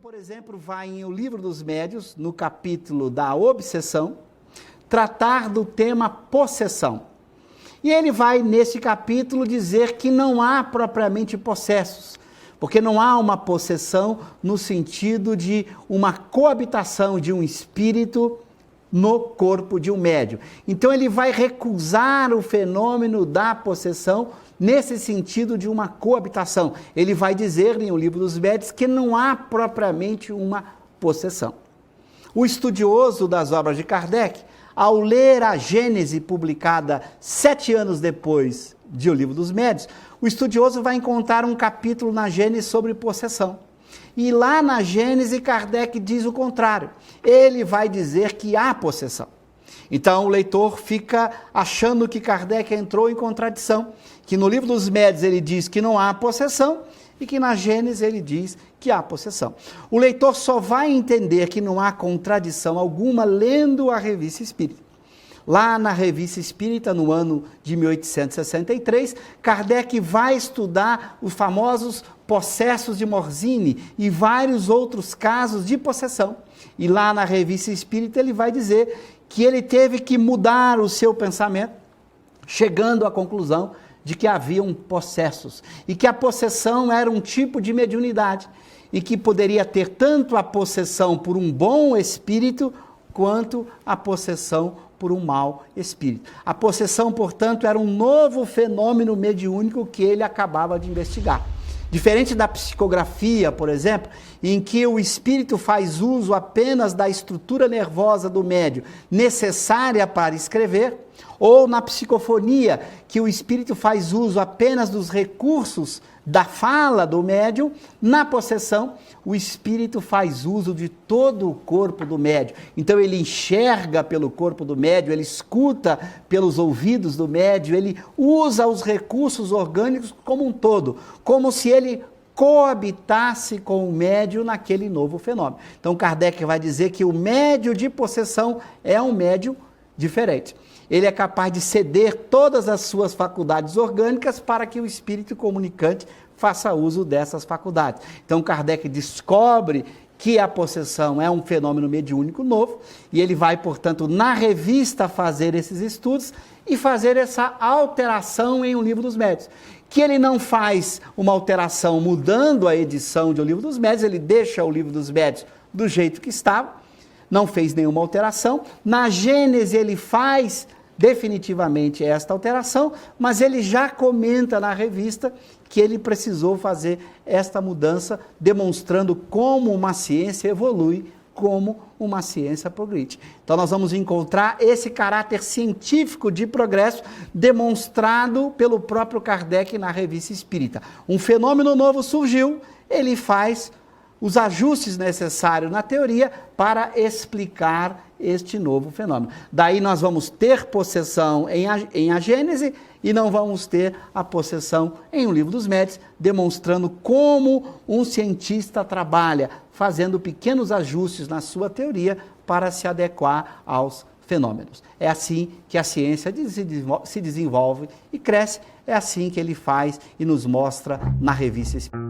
Por exemplo, vai em O Livro dos Médiuns, no capítulo da obsessão, tratar do tema possessão. E ele vai, nesse capítulo, dizer que não há propriamente possessos, porque não há uma possessão no sentido de uma coabitação de um espírito no corpo de um médium. Então ele vai recusar o fenômeno da possessão nesse sentido de uma coabitação. Ele vai dizer em O Livro dos Médiuns que não há propriamente uma possessão. O estudioso das obras de Kardec, ao ler a Gênese, publicada 7 anos depois de O Livro dos Médiuns, o estudioso vai encontrar um capítulo na Gênese sobre possessão. E lá na Gênese, Kardec diz o contrário. Ele vai dizer que há possessão. Então o leitor fica achando que Kardec entrou em contradição, que no Livro dos Médiuns ele diz que não há possessão e que na Gênese ele diz que há possessão. O leitor só vai entender que não há contradição alguma lendo a Revista Espírita. Lá na Revista Espírita, no ano de 1863, Kardec vai estudar os famosos possessos de Morzine e vários outros casos de possessão. E lá na Revista Espírita ele vai dizer que ele teve que mudar o seu pensamento, chegando à conclusão de que haviam possessos e que a possessão era um tipo de mediunidade e que poderia ter tanto a possessão por um bom espírito quanto a possessão por um mau espírito. A possessão, portanto, era um novo fenômeno mediúnico que ele acabava de investigar. Diferente da psicografia, por exemplo, em que o espírito faz uso apenas da estrutura nervosa do médium necessária para escrever, ou na psicofonia, que o espírito faz uso apenas dos recursos da fala do médium, na possessão, o espírito faz uso de todo o corpo do médium. Então ele enxerga pelo corpo do médium, ele escuta pelos ouvidos do médium, ele usa os recursos orgânicos como um todo, como se ele coabitasse com o médium naquele novo fenômeno. Então Kardec vai dizer que o médium de possessão é um médium diferente. Ele é capaz de ceder todas as suas faculdades orgânicas para que o espírito comunicante faça uso dessas faculdades. Então Kardec descobre que a possessão é um fenômeno mediúnico novo e ele vai, portanto, na revista fazer esses estudos e fazer essa alteração em O Livro dos Médiuns. Que ele não faz uma alteração mudando a edição de O Livro dos Médiuns, ele deixa O Livro dos Médiuns do jeito que estava, não fez nenhuma alteração. Na Gênese ele faz definitivamente esta alteração, mas ele já comenta na revista que ele precisou fazer esta mudança, demonstrando como uma ciência evolui, como uma ciência progride. Então nós vamos encontrar esse caráter científico de progresso demonstrado pelo próprio Kardec na Revista Espírita. Um fenômeno novo surgiu, ele faz os ajustes necessários na teoria para explicar este novo fenômeno. Daí nós vamos ter possessão em A Gênese e não vamos ter a possessão em O Livro dos Médiuns, demonstrando como um cientista trabalha, fazendo pequenos ajustes na sua teoria para se adequar aos fenômenos. É assim que a ciência se desenvolve e cresce, é assim que ele faz e nos mostra na Revista Espírita.